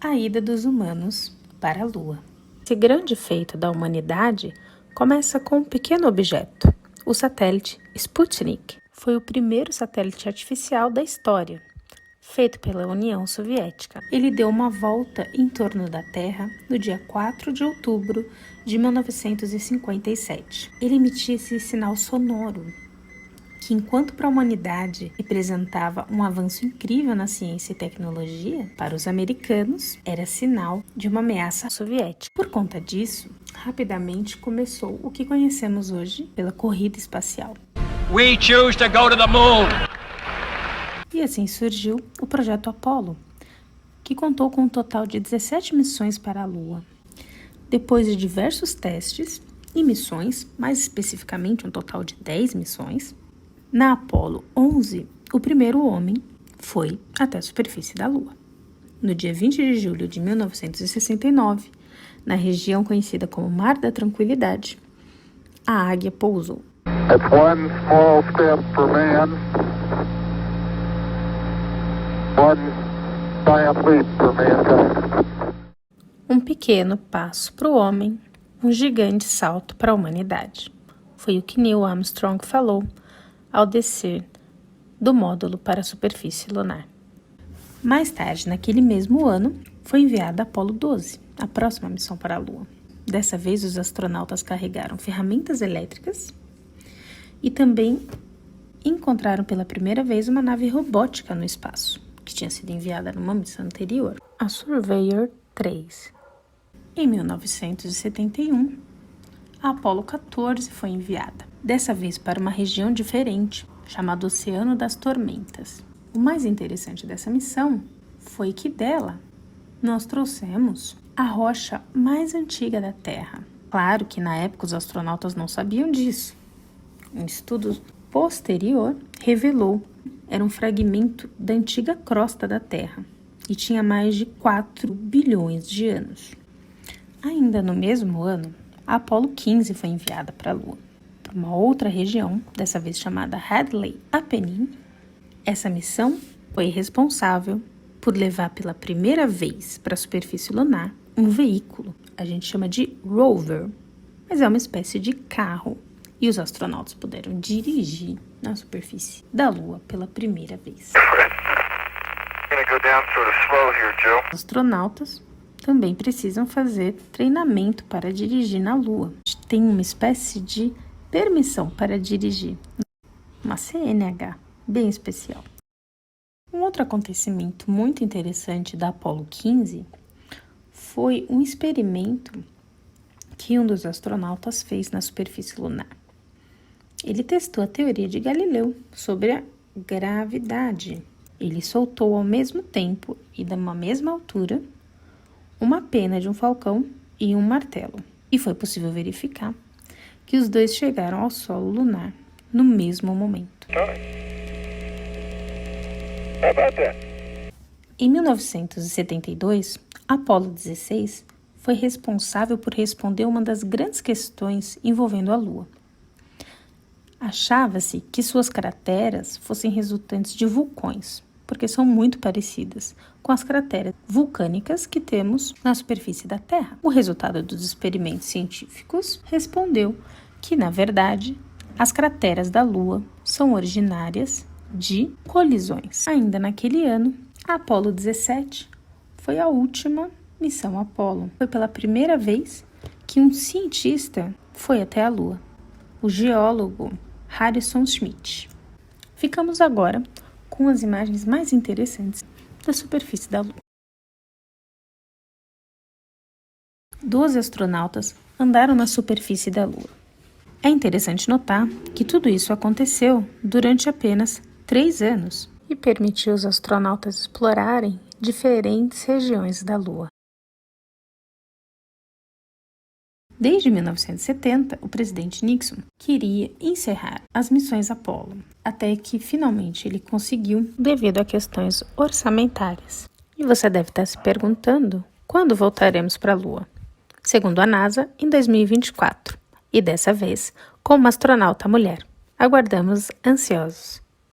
a ida dos humanos para a Lua. Esse grande feito da humanidade começa com um pequeno objeto, o satélite Sputnik. Foi o primeiro satélite artificial da história, feito pela União Soviética. Ele deu uma volta em torno da Terra no dia 4 de outubro de 1957. Ele emitia esse sinal sonoro, que enquanto para a humanidade representava um avanço incrível na ciência e tecnologia, para os americanos era sinal de uma ameaça soviética. Por conta disso, rapidamente começou o que conhecemos hoje pela corrida espacial. We choose to go to the moon. E assim surgiu o projeto Apollo, que contou com um total de 17 missões para a Lua. Depois de diversos testes e missões, mais especificamente um total de 10 missões, na Apollo 11, o primeiro homem foi até a superfície da Lua. No dia 20 de julho de 1969, na região conhecida como Mar da Tranquilidade, a Águia pousou. It's one small step for man, one giant leap for mankind. Um pequeno passo para o homem, um gigante salto para a humanidade. Foi o que Neil Armstrong falou ao descer do módulo para a superfície lunar. Mais tarde, naquele mesmo ano, foi enviada a Apollo 12, a próxima missão para a Lua. Dessa vez, os astronautas carregaram ferramentas elétricas e também encontraram pela primeira vez uma nave robótica no espaço, que tinha sido enviada numa missão anterior, a Surveyor 3. Em 1971, a Apollo 14 foi enviada, dessa vez para uma região diferente, chamada Oceano das Tormentas. O mais interessante dessa missão foi que dela nós trouxemos a rocha mais antiga da Terra. Claro que na época os astronautas não sabiam disso. Um estudo posterior revelou que era um fragmento da antiga crosta da Terra e tinha mais de 4 bilhões de anos. Ainda no mesmo ano, a Apollo 15 foi enviada para a Lua, para uma outra região, dessa vez chamada Hadley Apennin. Essa missão foi responsável por levar pela primeira vez para a superfície lunar um veículo, a gente chama de rover, mas é uma espécie de carro. E os astronautas puderam dirigir na superfície da Lua pela primeira vez. Os astronautas também precisam fazer treinamento para dirigir na Lua. Tem uma espécie de permissão para dirigir, uma CNH bem especial. Um outro acontecimento muito interessante da Apollo 15 foi um experimento que um dos astronautas fez na superfície lunar. Ele testou a teoria de Galileu sobre a gravidade. Ele soltou ao mesmo tempo e da mesma altura uma pena de um falcão e um martelo. E foi possível verificar que os dois chegaram ao solo lunar no mesmo momento. Em 1972, a Apollo 16 foi responsável por responder uma das grandes questões envolvendo a Lua. Achava-se que suas crateras fossem resultantes de vulcões, porque são muito parecidas com as crateras vulcânicas que temos na superfície da Terra. O resultado dos experimentos científicos respondeu que, na verdade, as crateras da Lua são originárias de colisões. Ainda naquele ano, a Apollo 17 foi a última missão Apollo. Foi pela primeira vez que um cientista foi até a Lua, o geólogo Harrison Schmitt. Ficamos agora com as imagens mais interessantes da superfície da Lua. 12 astronautas andaram na superfície da Lua. É interessante notar que tudo isso aconteceu durante apenas 3 anos e permitiu os astronautas explorarem diferentes regiões da Lua. Desde 1970, o presidente Nixon queria encerrar as missões Apollo, até que finalmente ele conseguiu devido a questões orçamentárias. E você deve estar se perguntando quando voltaremos para a Lua. Segundo a NASA, em 2024, e dessa vez com uma astronauta mulher. Aguardamos ansiosos.